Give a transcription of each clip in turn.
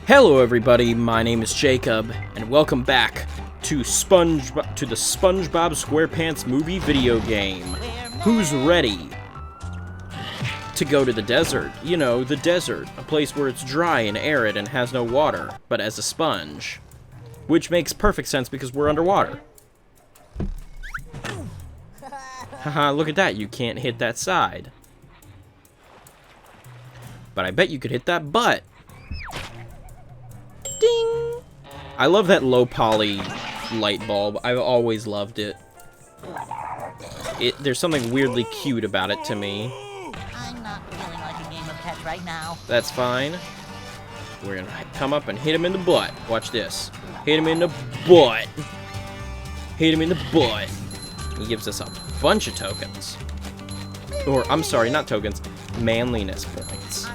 Hello everybody, my name is Jacob, and welcome back to the SpongeBob SquarePants movie video game. Who's ready to go to the desert? You know, the desert, a place where it's dry and arid and has no water, but as a sponge. Which makes perfect sense because we're underwater. Haha, look at that, you can't hit that side. But I bet you could hit that butt. Ding! I love that low poly light bulb. I've always loved it. There's something weirdly cute about it to me. I'm not feeling like a game of catch right now. That's fine. We're gonna come up and hit him in the butt. Watch this. Hit him in the butt. Hit him in the butt. He gives us a bunch of tokens. Or, I'm sorry, not tokens. Manliness points.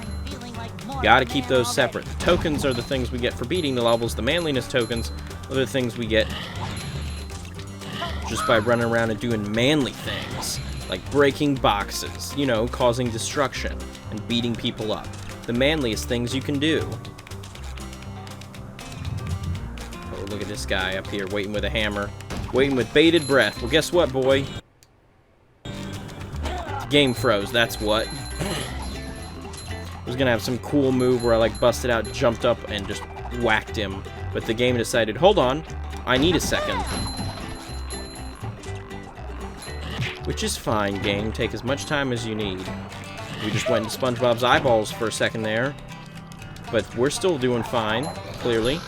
Gotta keep those separate. The tokens are the things we get for beating the levels. The manliness tokens are the things we get just by running around and doing manly things. Like breaking boxes, you know, causing destruction, and beating people up. The manliest things you can do. Oh, look at this guy up here waiting with a hammer. Waiting with bated breath. Well, guess what, boy? The game froze, that's what. I was gonna have some cool move where I like busted out, jumped up, and just whacked him. But the game decided, hold on, I need a second. Which is fine, game. Take as much time as you need. We just went into SpongeBob's eyeballs for a second there. But we're still doing fine, clearly.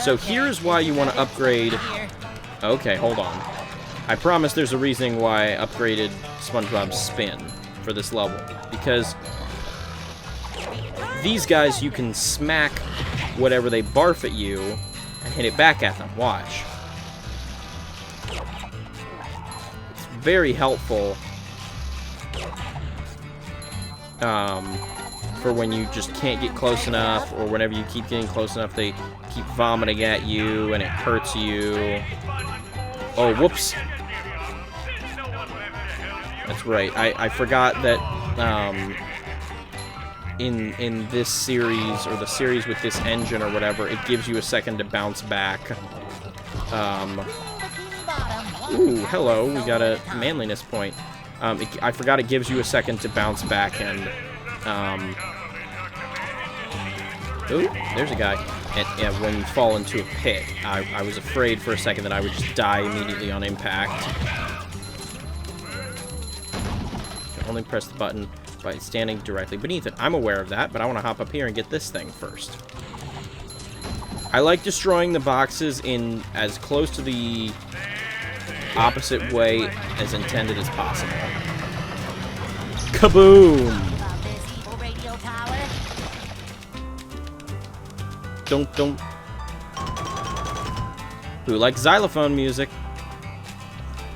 So here's why you want to upgrade... Okay, hold on. I promise there's a reasoning why I upgraded SpongeBob's spin for this level. Because... these guys, you can smack whatever they barf at you and hit it back at them. Watch. It's very helpful for when you just can't get close enough, or whenever you keep getting close enough, they keep vomiting at you and it hurts you. Oh, whoops. That's right. I forgot that... in this series, or the series with this engine or whatever, it gives you a second to bounce back. Ooh, hello, we got a manliness point. I forgot it gives you a second to bounce back, and, ooh, there's a guy. And when you fall into a pit, I was afraid for a second that I would just die immediately on impact. You can only press the button by standing directly beneath it. I'm aware of that, but I want to hop up here and get this thing first. I like destroying the boxes in as close to the opposite way as intended as possible. Kaboom! Don't. Who likes xylophone music?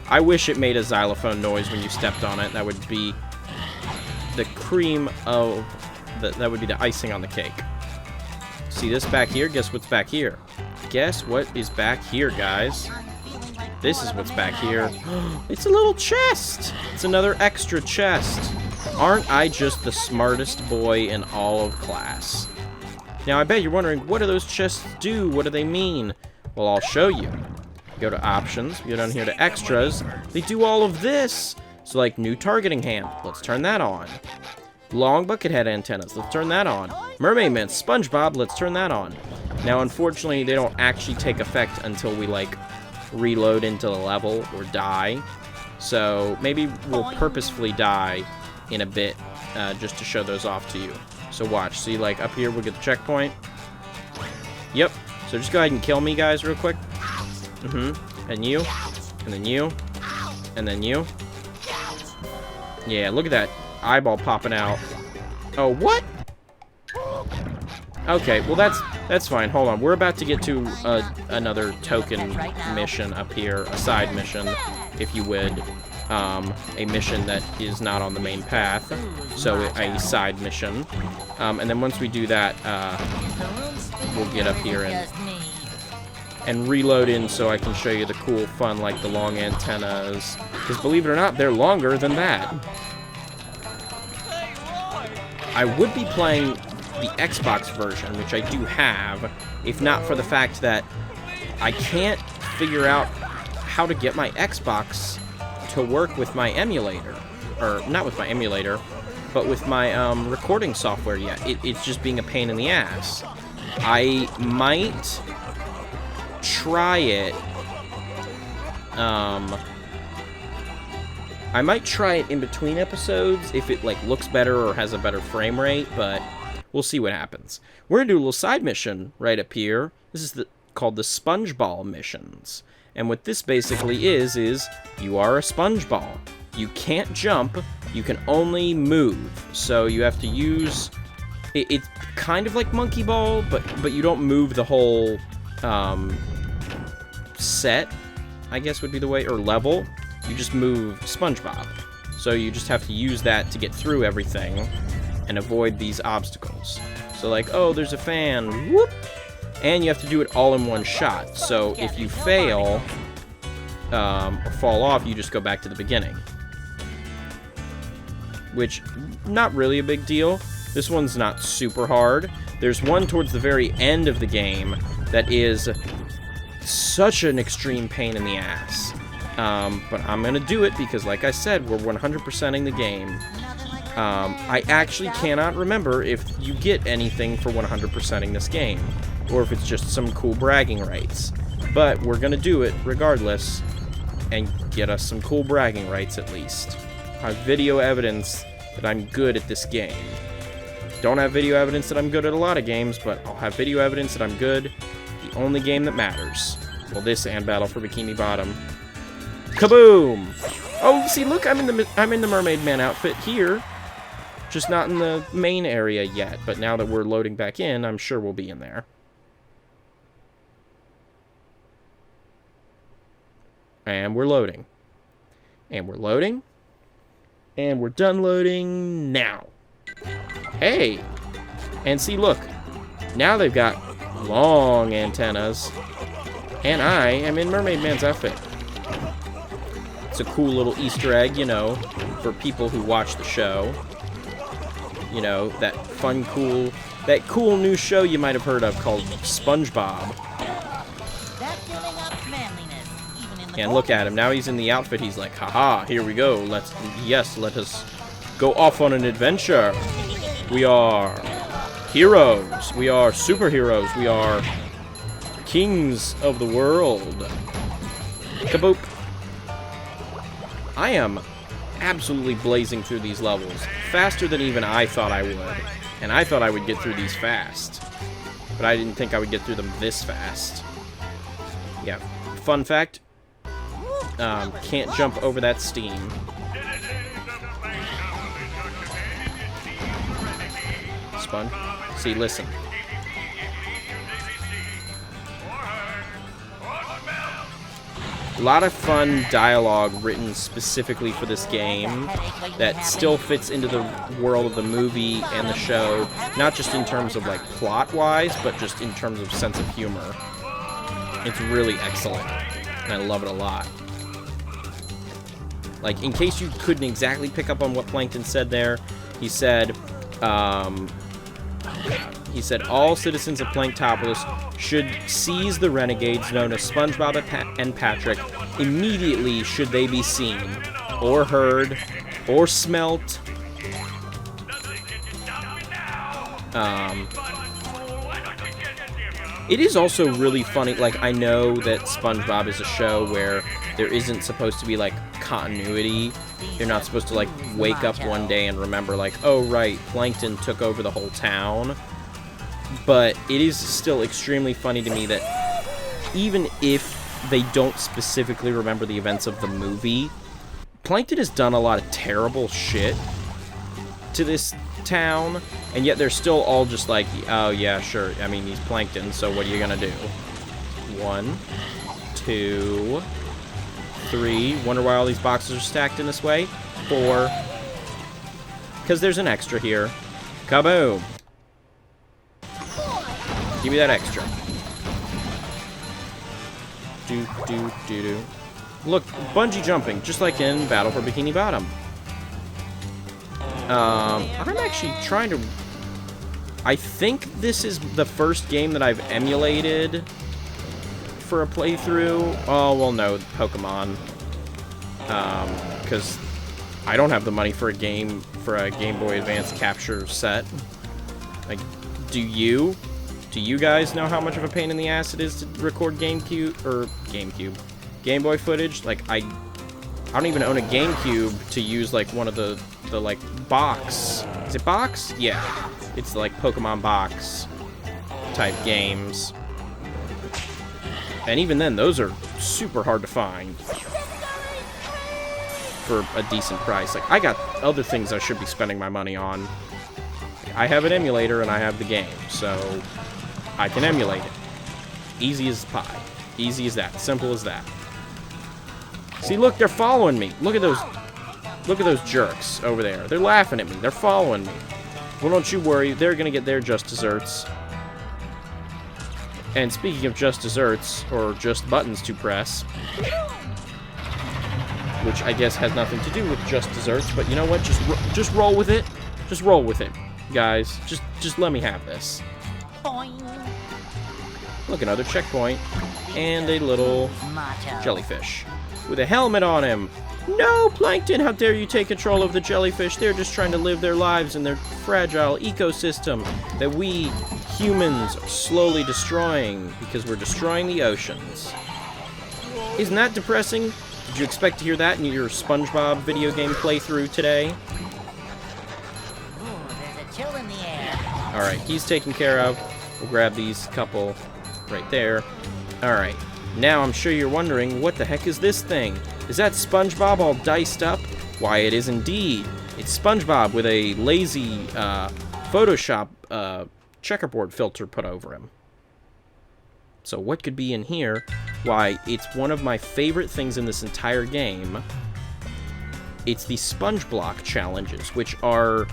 I wish it made a xylophone noise when you stepped on it. That would be the cream of that would be the icing on the cake. See this back here? Guess what's back here? Guess what is back here, guys? This is what's back here. It's a little chest. It's another extra chest. Aren't I just the smartest boy in all of class? Now I bet you're wondering, what do those chests do? What do they mean? Well, I'll show you. Go to options, go down here to extras. They do all of this. So, like, new targeting hand. Let's turn that on. Long bucket head antennas. Let's turn that on. Mermaid mints. SpongeBob. Let's turn that on. Now, unfortunately, they don't actually take effect until we, like, reload into the level or die. So, maybe we'll purposefully die in a bit just to show those off to you. So, watch. See, like, up here, we'll get the checkpoint. Yep. So, just go ahead and kill me, guys, real quick. And you. And then you. And then you. Yeah, look at that eyeball popping out. Oh, what? Okay, well that's fine. Hold on, we're about to get to another token mission up here, a side mission, if you would. A mission that is not on the main path, so a side mission. And then once we do that, we'll get up here and reload in so I can show you the cool fun, like the long antennas. Because believe it or not, they're longer than that. I would be playing the Xbox version, which I do have, if not for the fact that I can't figure out how to get my Xbox to work with my emulator. Or, not with my emulator, but with my recording software yet. It's just being a pain in the ass. I might try it. I might try it in between episodes if it like looks better or has a better frame rate, but we'll see what happens. We're gonna do a little side mission right up here. This is called the Spongeball Missions. And what this basically is you are a sponge ball. You can't jump, you can only move. So you have to use... It's kind of like Monkey Ball, but you don't move the whole set, I guess would be the way, or level. You just move SpongeBob. So you just have to use that to get through everything and avoid these obstacles. So like, oh, there's a fan, whoop! And you have to do it all in one shot. So if you fail or fall off, you just go back to the beginning. Which, not really a big deal. This one's not super hard. There's one towards the very end of the game that is such an extreme pain in the ass. But I'm gonna do it because, like I said, we're 100%ing the game. I actually cannot remember if you get anything for 100%ing this game, or if it's just some cool bragging rights. But we're gonna do it regardless, and get us some cool bragging rights at least. I have video evidence that I'm good at this game. Don't have video evidence that I'm good at a lot of games, but I'll have video evidence that I'm good. The only game that matters. Well, this and Battle for Bikini Bottom. Kaboom! Oh, see, look, I'm in the Mermaid Man outfit here. Just not in the main area yet, but now that we're loading back in, I'm sure we'll be in there. And we're loading. And we're loading. And we're done loading now. Hey! And see, look. Now they've got long antennas. And I am in Mermaid Man's outfit. It's a cool little Easter egg, you know, for people who watch the show. You know, that fun, cool new show you might have heard of called SpongeBob. And look at him. Now he's in the outfit. He's like, haha, here we go. Let us go off on an adventure. We are heroes. We are superheroes. We are kings of the world. Kaboop. I am absolutely blazing through these levels. Faster than even I thought I would. And I thought I would get through these fast. But I didn't think I would get through them this fast. Yeah. Fun fact. Can't jump over that steam. Sponge. See, listen. A lot of fun dialogue written specifically for this game that still fits into the world of the movie and the show, not just in terms of like plot-wise, but just in terms of sense of humor. It's really excellent, and I love it a lot. Like, in case you couldn't exactly pick up on what Plankton said there, he said, all citizens of Planktopolis should seize the renegades known as SpongeBob and Patrick immediately should they be seen, or heard, or smelt. It is also really funny, like, I know that SpongeBob is a show where there isn't supposed to be, like, continuity. You're not supposed to, like, wake up one day and remember, like, oh, right, Plankton took over the whole town. But it is still extremely funny to me that even if they don't specifically remember the events of the movie, Plankton has done a lot of terrible shit to this town, and yet they're still all just like, oh yeah, sure, I mean, he's Plankton, so what are you gonna do? 1, 2, 3, wonder why all these boxes are stacked in this way? 4, because there's an extra here. Kaboom! Give me that extra. Do. Look, bungee jumping, just like in Battle for Bikini Bottom. I'm actually trying to I think this is the first game that I've emulated for a playthrough. Oh, well, no, Pokemon. Because I don't have the money for a Game Boy Advance capture set. Like, do you? Do you guys know how much of a pain in the ass it is to record Game Boy footage? Like, I don't even own a GameCube to use, like, one of the like, box. Is it box? Yeah. It's, like, Pokemon box type games. And even then, those are super hard to find for a decent price. Like, I got other things I should be spending my money on. I have an emulator and I have the game, so I can emulate it. Easy as pie. Easy as that. Simple as that. See, look, they're following me. Look at those jerks over there. They're laughing at me. They're following me. Well, don't you worry. They're gonna get their just desserts. And speaking of just desserts, or just buttons to press, which I guess has nothing to do with just desserts, but you know what? Just roll with it. Just roll with it, guys. Just let me have this. Boing. Look, another checkpoint. And a little Macho. jellyfish with a helmet on him. No, Plankton, how dare you take control of the jellyfish? They're just trying to live their lives in their fragile ecosystem that we humans are slowly destroying because we're destroying the oceans. Isn't that depressing? Did you expect to hear that in your SpongeBob video game playthrough today? Ooh, there's a chill in the air. Alright, he's taken care of. We'll grab these couple right there. Alright, now I'm sure you're wondering, what the heck is this thing? Is that SpongeBob all diced up? Why, it is indeed. It's SpongeBob with a lazy Photoshop checkerboard filter put over him. So what could be in here? Why, it's one of my favorite things in this entire game. It's the Sponge Block challenges, which are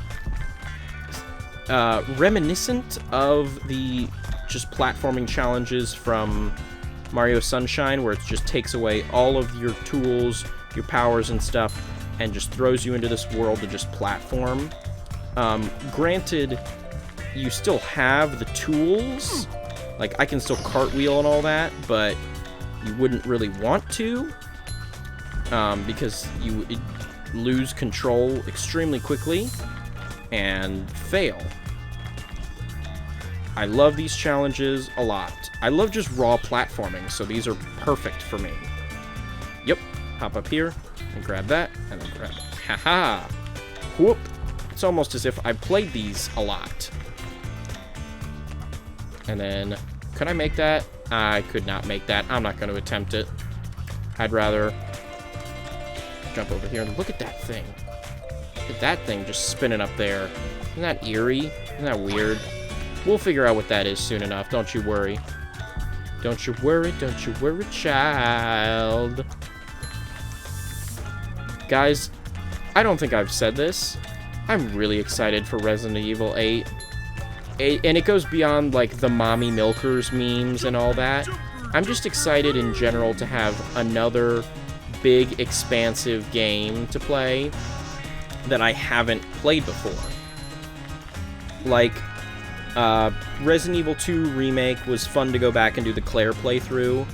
reminiscent of the just platforming challenges from Mario Sunshine, where it just takes away all of your tools, your powers and stuff, and just throws you into this world to just platform. Granted, you still have the tools. Like, I can still cartwheel and all that, but you wouldn't really want to, because you would lose control extremely quickly and fail. I love these challenges a lot. I love just raw platforming, so these are perfect for me. Yep, hop up here and grab that, and then grab it. Haha! Whoop! It's almost as if I've played these a lot. And then, could I make that? I could not make that. I'm not going to attempt it. I'd rather jump over here and look at that thing. Look at that thing just spinning up there. Isn't that eerie? Isn't that weird? We'll figure out what that is soon enough. Don't you worry. Don't you worry, child. Guys, I don't think I've said this. I'm really excited for Resident Evil 8. And it goes beyond, like, the mommy milkers memes and all that. I'm just excited in general to have another big, expansive game to play that I haven't played before. Like, Resident Evil 2 Remake was fun to go back and do the Claire playthrough,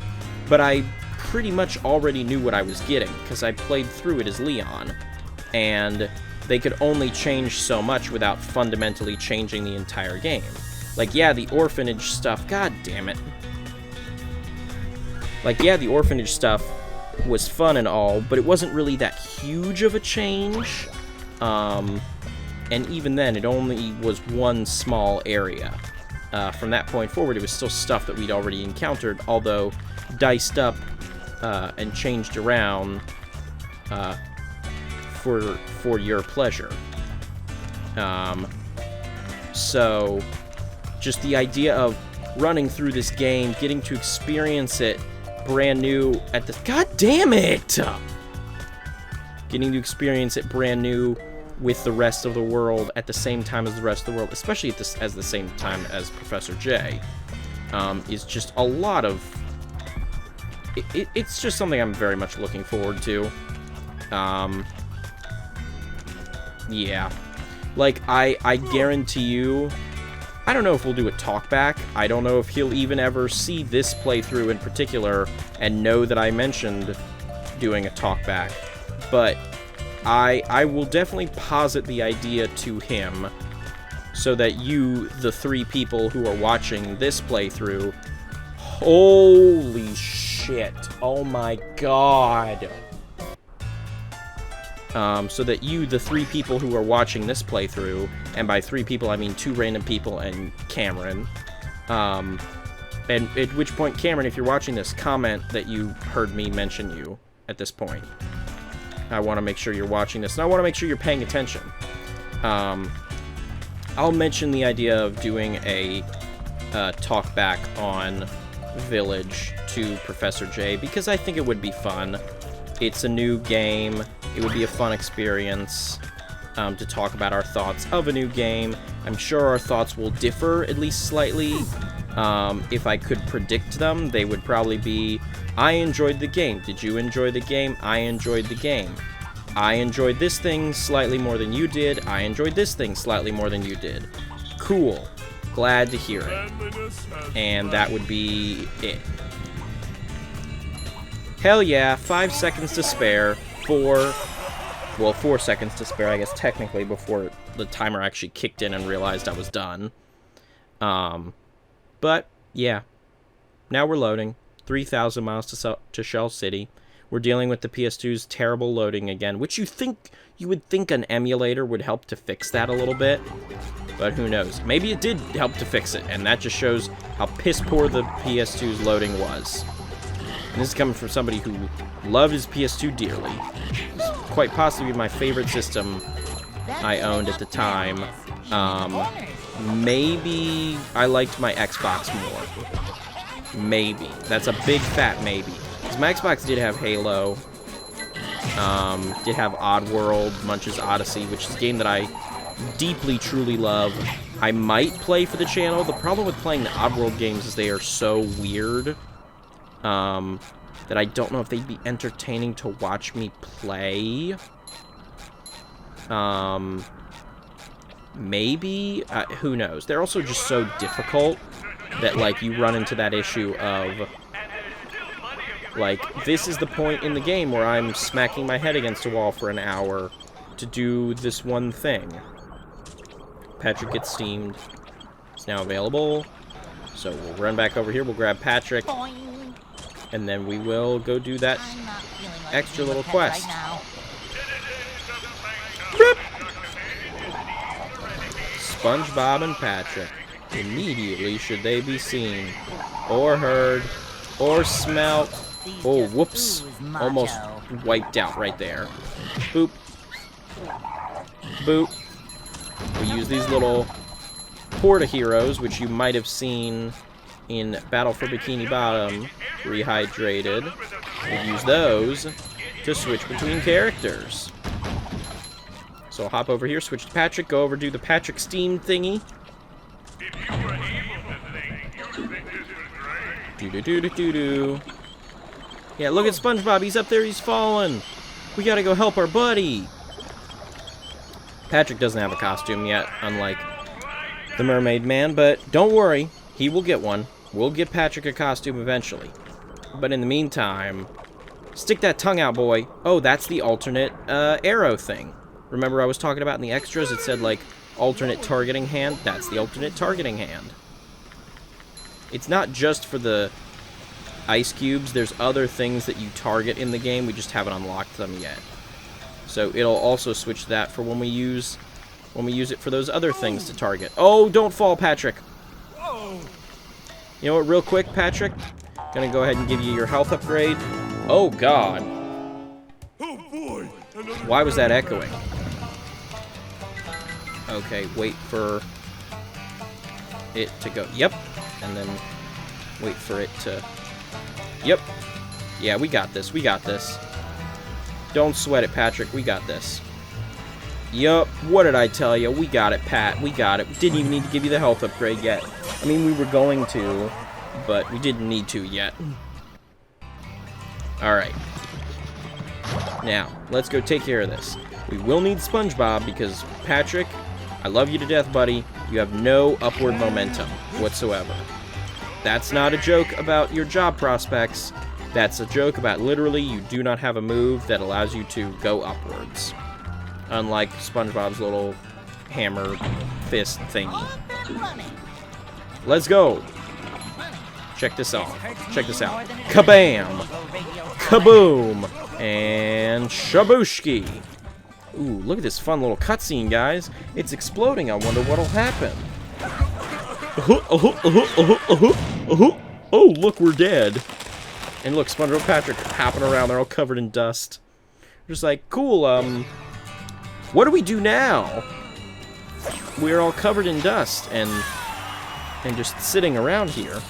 but I pretty much already knew what I was getting, because I played through it as Leon, and they could only change so much without fundamentally changing the entire game. Like, yeah, the orphanage stuff, god damn it. Like, yeah, the orphanage stuff was fun and all, but it wasn't really that huge of a change. And even then, it only was one small area. From that point forward, it was still stuff that we'd already encountered, although diced up and changed around for your pleasure. So, just the idea of running through this game, getting to experience it brand new at the... God damn it! Getting to experience it brand new with the rest of the world at the same time as the rest of the world, especially at this, as the same time as Professor J, is just a lot of... It's just something I'm very much looking forward to. Yeah. Like, I guarantee you I don't know if we'll do a talkback. I don't know if he'll even ever see this playthrough in particular and know that I mentioned doing a talkback. But I will definitely posit the idea to him so that you, the 3 people who are watching this playthrough, holy shit, oh my god. So that you, the 3 people who are watching this playthrough, and by 3 people I mean 2 random people and Cameron, and at which point, Cameron, if you're watching this, comment that you heard me mention you at this point. I want to make sure you're watching this, and I want to make sure you're paying attention. I'll mention the idea of doing a talk back on Village to Professor J, because I think it would be fun. It's a new game. It would be a fun experience to talk about our thoughts of a new game. I'm sure our thoughts will differ, at least slightly. If I could predict them, they would probably be, I enjoyed the game. Did you enjoy the game? I enjoyed the game. I enjoyed this thing slightly more than you did. I enjoyed this thing slightly more than you did. Cool. Glad to hear it. And that would be it. Hell yeah, 5 seconds to spare. 4 seconds to spare, I guess, technically, before the timer actually kicked in and realized I was done. But, yeah. Now we're loading. 3,000 miles to Shell City. We're dealing with the PS2's terrible loading again, which you would think an emulator would help to fix that a little bit. But who knows? Maybe it did help to fix it, and that just shows how piss poor the PS2's loading was. And this is coming from somebody who loved his PS2 dearly. It was quite possibly my favorite system I owned at the time. Maybe I liked my Xbox more. Maybe. That's a big fat maybe. Because my Xbox did have Halo. Did have Oddworld, Munch's Odyssey, which is a game that I deeply, truly love. I might play for the channel. The problem with playing the Oddworld games is they are so weird. That I don't know if they'd be entertaining to watch me play. Maybe? Who knows? They're also just so difficult that, like, you run into that issue of, like, this is the point in the game where I'm smacking my head against a wall for an hour to do this one thing. Patrick gets steamed. It's now available. So we'll run back over here. We'll grab Patrick. And then we will go do that extra little quest. Rip! SpongeBob and Patrick. Immediately should they be seen, or heard, or smelt. Oh, whoops. Almost wiped out right there. Boop. Boop. We use these little porta-heroes, which you might have seen in Battle for Bikini Bottom, Rehydrated. We use those to switch between characters. So I'll hop over here, switch to Patrick, go over, do the Patrick Steam thingy. Do-do-do-do-do-do. Yeah, look at SpongeBob, he's up there, he's falling. We gotta go help our buddy. Patrick doesn't have a costume yet, unlike the Mermaid Man, but don't worry, he will get one. We'll get Patrick a costume eventually. But in the meantime, stick that tongue out, boy. Oh, that's the alternate arrow thing. Remember I was talking about in the extras, it said, like, alternate targeting hand? That's the alternate targeting hand. It's not just for the ice cubes. There's other things that you target in the game. We just haven't unlocked them yet. So it'll also switch that for when we use it for those other things to target. Oh, don't fall, Patrick. You know what, real quick, Patrick? Gonna go ahead and give you your health upgrade. Oh, God. Why was that echoing? Okay, wait for it to go. Yep. And then wait for it to... Yep. Yeah, we got this. We got this. Don't sweat it, Patrick. We got this. Yup. What did I tell you? We got it, Pat. We got it. We didn't even need to give you the health upgrade yet. I mean, we were going to, but we didn't need to yet. Alright. Now, let's go take care of this. We will need SpongeBob because, Patrick, I love you to death, buddy, You have no upward momentum whatsoever. That's not a joke about your job prospects. That's a joke about literally you do not have a move that allows you to go upwards. Unlike SpongeBob's little hammer fist thingy. Let's go. Check this out. Check this out. Kabam! Kaboom! And shabooshki! Ooh, look at this fun little cutscene, guys. It's exploding. I wonder what'll happen. Oh, look, we're dead. And look, SpongeBob and Patrick are hopping around. They're all covered in dust. Just like, cool, what do we do now? We're all covered in dust and just sitting around here.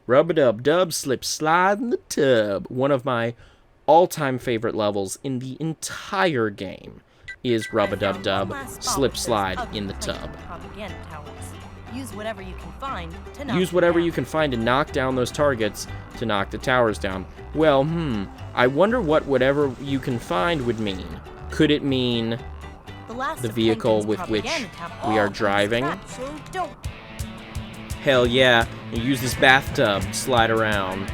Rub-a-dub-dub, slip slide in the tub. One of my all-time favorite levels in the entire game is Rub-a-dub-dub, slip slide in the tub. Use whatever you can find to knock down those targets to knock the towers down. Well, I wonder what whatever you can find would mean. Could it mean the vehicle with which we are driving? Hell yeah, you use this bathtub to slide around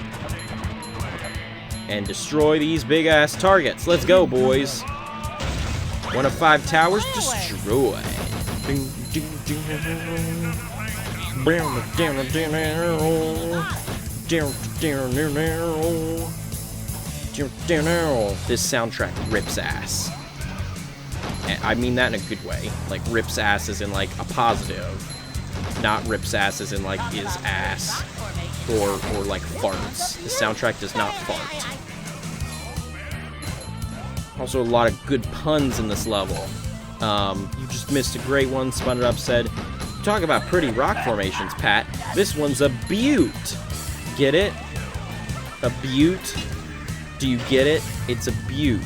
and destroy these big-ass targets. Let's go, boys. 1 of 5 towers, destroy. This soundtrack rips ass. I mean that in a good way. Like, rips ass as in, like, a positive. Not rips ass as in, like, is ass. Or like, farts. The soundtrack does not fart. Also, a lot of good puns in this level. You just missed a great one, SpongeBob said. Talk about pretty rock formations, Pat. This one's a butte. Get it? A butte? Do you get it? It's a butte.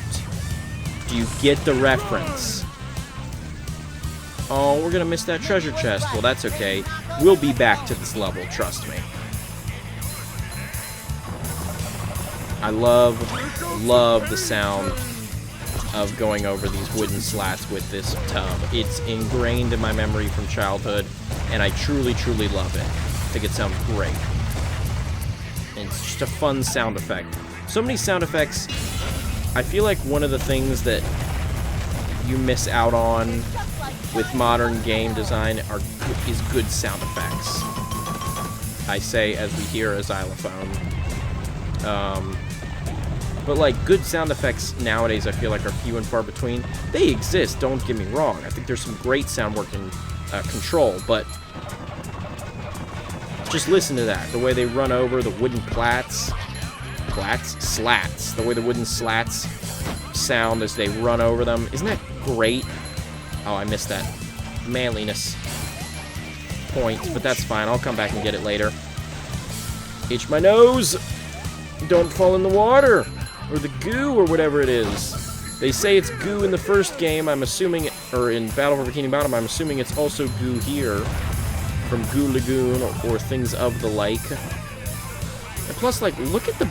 Do you get the reference? Oh, we're gonna miss that treasure chest. Well, that's okay. We'll be back to this level, trust me. I love the sound of going over these wooden slats with this tub. It's ingrained in my memory from childhood, and I truly, truly love it. I think it sounds great. And it's just a fun sound effect. So many sound effects. I feel like one of the things that you miss out on with modern game design is good sound effects. I say as we hear a xylophone. But like good sound effects nowadays I feel like are few and far between. They exist, don't get me wrong. I think there's some great sound work in Control, but just listen to that. The way they run over the wooden slats. The way the wooden slats sound as they run over them. Isn't that great? Oh, I missed that manliness point, but that's fine. I'll come back and get it later. Itch my nose! Don't fall in the water! Or the goo, or whatever it is. They say it's goo in the first game, I'm assuming, or in Battle for Bikini Bottom, I'm assuming it's also goo here. From Goo Lagoon, or things of the like. And plus, like, look at the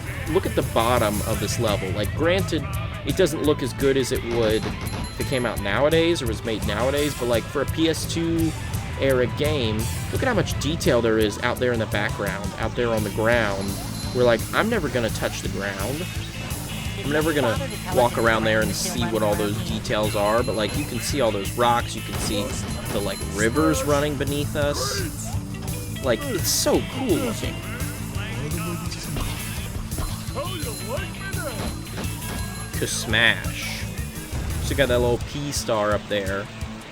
bottom of this level. Like, granted, it doesn't look as good as it would if it came out nowadays, or was made nowadays, but like, for a PS2 era game, look at how much detail there is out there in the background, out there on the ground. We're like, I'm never gonna touch the ground. I'm never gonna walk around there and see what all those details are, but like, you can see all those rocks, you can see the like rivers running beneath us. Like, it's so cool looking. Smash. So got that little P star up there,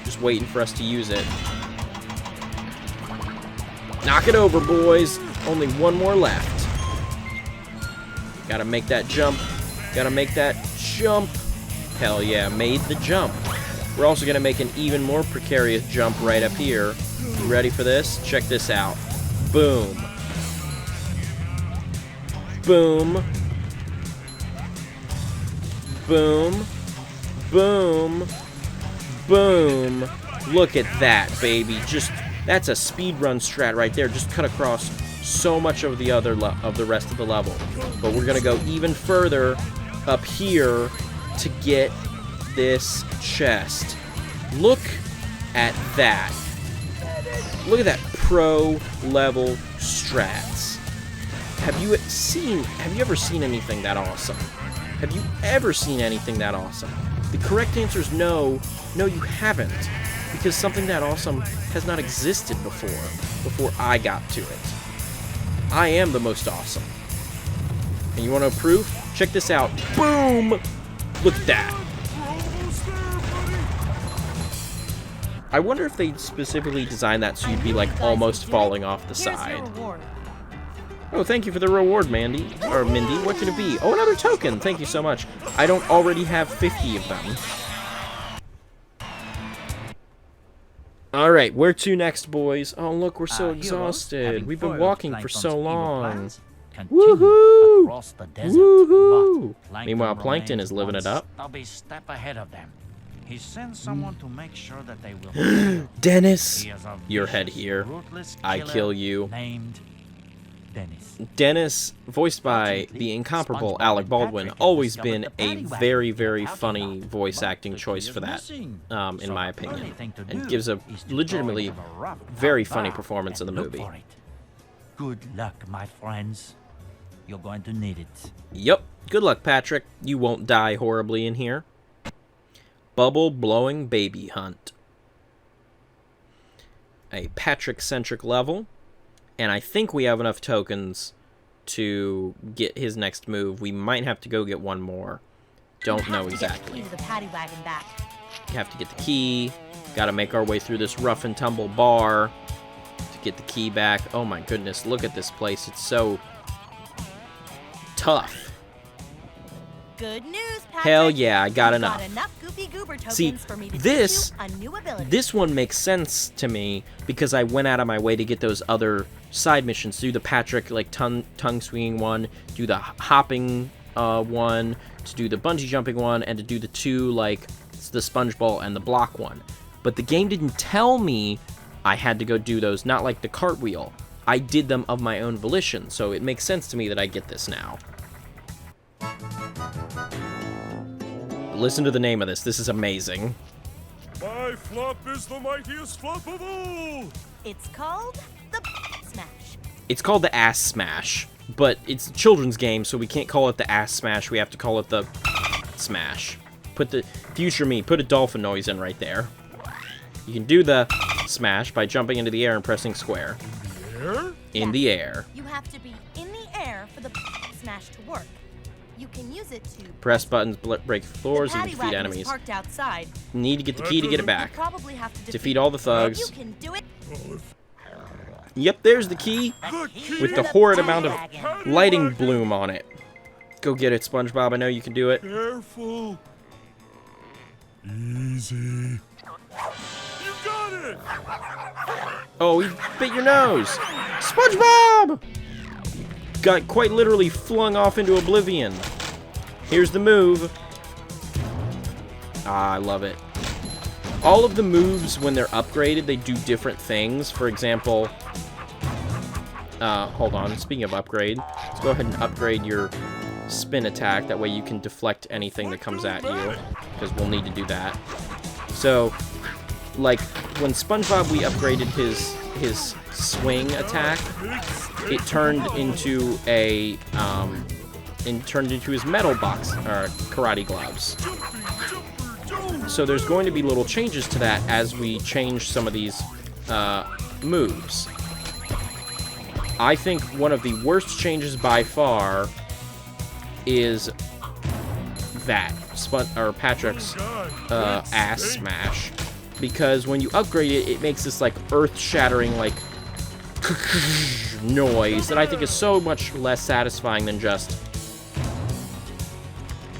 just waiting for us to use it. Knock it over, boys. Only one more left. Gotta make that jump. Gotta make that jump. Hell yeah, made the jump. We're also gonna make an even more precarious jump right up here. You ready for this? Check this out. Boom. Boom. Boom. Boom. Boom. Look at that, baby. Just, that's a speedrun strat right there. Just cut across so much of the rest of the level. But we're gonna go even further up here to get this chest. Look at that. Look at that pro level strats. Have you ever seen anything that awesome? Have you ever seen anything that awesome? The correct answer is no. No, you haven't. Because something that awesome has not existed before I got to it. I am the most awesome. And you want to approve? Check this out. Boom! Look at that. I wonder if they specifically designed that so you'd be like almost falling off the side. Oh, thank you for the reward, Mandy. Or Mindy, what could it be? Oh, another token. Thank you so much. I don't already have 50 of them. Alright, where to next, boys? Oh, look, we're so exhausted. We've been walking for so long. Woohoo! Woohoo! Meanwhile, Plankton is living it up. I'll be step ahead of them. He sends someone to make sure that they will. Dennis! He is a Your head vicious, here. ruthless I killer kill you. Named Dennis. Dennis, voiced by the incomparable Alec Baldwin, always been a very, very funny voice acting choice for that, in my opinion, and gives a legitimately very funny performance in the movie. Good luck, my friends. You're going to need it. Yep. Good luck, Patrick. You won't die horribly in here. Bubble blowing baby hunt. A Patrick-centric level. And I think we have enough tokens to get his next move. We might have to go get one more. Don't know exactly. You have to get the key. Gotta make our way through this rough and tumble bar to get the key back. Oh my goodness, look at this place. It's so tough. Good news, Patrick. Hell yeah, I got You've enough. Got enough Goopy Goober tokens See, for me to this teach you a new ability. This one makes sense to me because I went out of my way to get those other side missions. Do the Patrick like tongue swinging one, do the hopping one, to do the bungee jumping one, and to do the two like the sponge ball and the block one. But the game didn't tell me I had to go do those, not like the cartwheel. I did them of my own volition, so it makes sense to me that I get this now. Listen to the name of this. This is amazing. My flop is the mightiest flop of all! It's called the Smash. It's called the Ass Smash, but it's a children's game, so we can't call it the Ass Smash. We have to call it the Smash. Put the future me, put a dolphin noise in right there. You can do the smash by jumping into the air and pressing square. In the air. You have to be in the air for the smash to work. You can use it to Press buttons, break floors, and defeat wagon enemies. is parked outside. Need to get the key to get it back. You probably have to Defeat all the thugs. You can do it. Yep, there's the key with the horrid amount of lighting bloom on it. Go get it, SpongeBob. I know you can do it. Careful. Easy. You got it! Oh, he bit your nose. SpongeBob! Got quite literally flung off into oblivion. Here's the move. Ah, I love it. All of the moves, when they're upgraded, they do different things. For example, hold on. Speaking of upgrade, let's go ahead and upgrade your spin attack. That way you can deflect anything that comes at you, because we'll need to do that. So, like, when SpongeBob, we upgraded his swing attack, it turned into a, turned into his metal box, or karate gloves. So there's going to be little changes to that as we change some of these moves. I think one of the worst changes by far is that Patrick's ass smash, because when you upgrade it, it makes this like earth-shattering like noise that I think is so much less satisfying than just.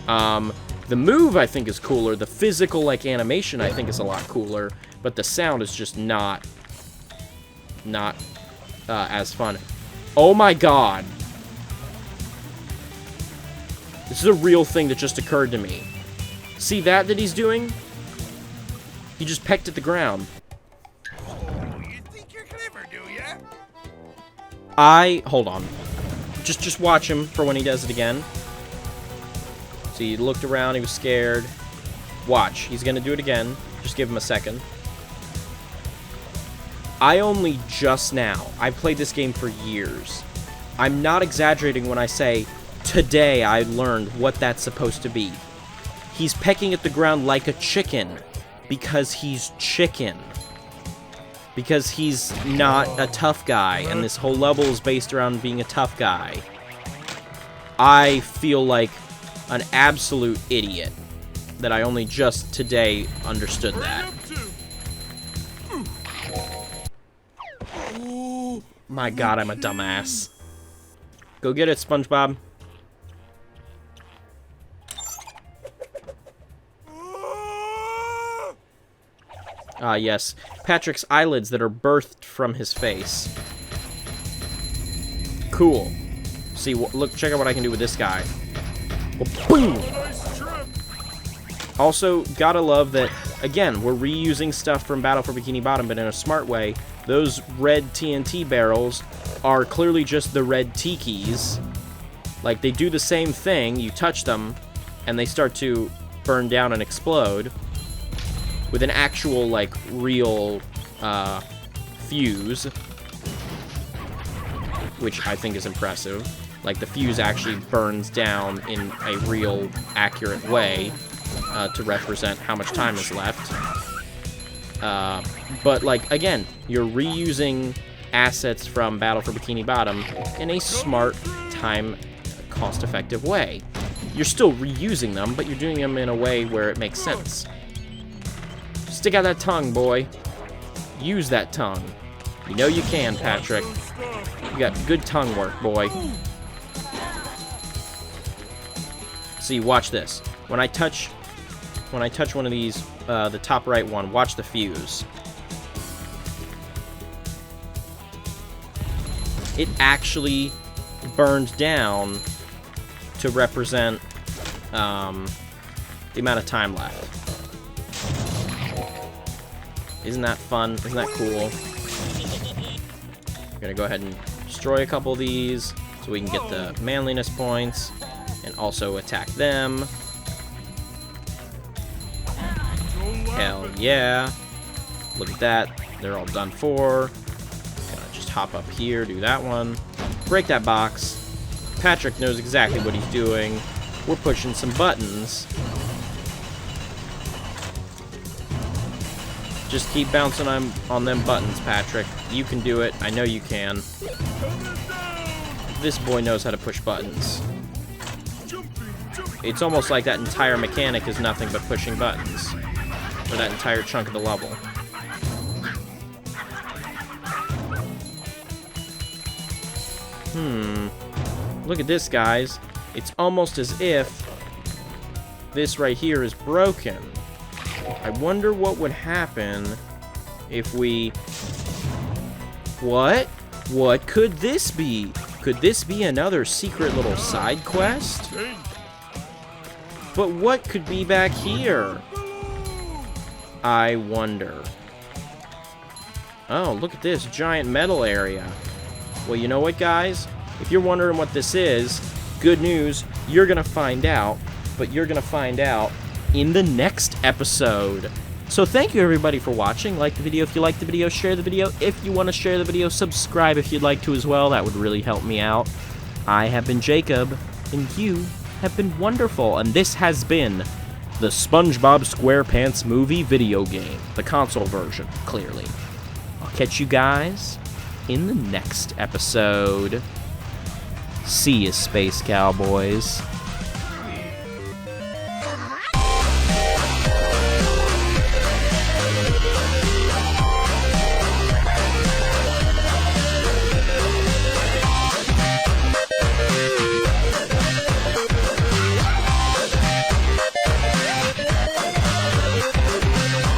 The move I think is cooler. The physical like animation I think is a lot cooler, but the sound is just not as fun. Oh my god. This is a real thing that just occurred to me. See that he's doing? He just pecked at the ground. You think you're clever, do ya? Hold on. Just watch him for when he does it again. See, he looked around, he was scared. Watch, he's gonna do it again. Just give him a second. I only just now, I've played this game for years. I'm not exaggerating when I say, today I learned what that's supposed to be. He's pecking at the ground like a chicken, because he's chicken. Because he's not a tough guy, and this whole level is based around being a tough guy. I feel like an absolute idiot that I only just today understood that. My god, I'm a dumbass. Go get it, SpongeBob. Ah, yes. Patrick's eyelids that are birthed from his face. Cool. See, look, check out what I can do with this guy. Well, boom! Also, gotta love that, again, we're reusing stuff from Battle for Bikini Bottom, but in a smart way. Those red TNT barrels are clearly just the red tikis. Like, they do the same thing, you touch them, and they start to burn down and explode. With an actual, like, real, fuse. Which I think is impressive. Like, the fuse actually burns down in a real, accurate way. To represent how much time is left. But, like, again, you're reusing assets from Battle for Bikini Bottom in a smart, cost-effective way. You're still reusing them, but you're doing them in a way where it makes sense. Stick out that tongue, boy. Use that tongue. You know you can, Patrick. You got good tongue work, boy. See, watch this. When I touch one of these, the top right one, watch the fuse. It actually burned down to represent the amount of time left. Isn't that fun? Isn't that cool? I'm gonna go ahead and destroy a couple of these so we can get the manliness points and also attack them. Hell yeah. Look at that. They're all done for. Gonna just hop up here, do that one. Break that box. Patrick knows exactly what he's doing. We're pushing some buttons. Just keep bouncing on them buttons, Patrick. You can do it. I know you can. This boy knows how to push buttons. It's almost like that entire mechanic is nothing but pushing buttons. For that entire chunk of the level. Look at this, guys. It's almost as if this right here is broken. I wonder what would happen if we... What? What could this be? Could this be another secret little side quest? But what could be back here? I wonder. Oh, look at this giant metal area. Well, you know what, guys? If you're wondering what this is, good news, you're gonna find out. But you're gonna find out in the next episode. So thank you, everybody, for watching. Like the video if you liked the video, share the video if you want to share the video, subscribe if you'd like to as well. That would really help me out. I have been Jacob, and you have been wonderful, and this has been the SpongeBob SquarePants movie video game. The console version, clearly. I'll catch you guys in the next episode. See ya, Space Cowboys.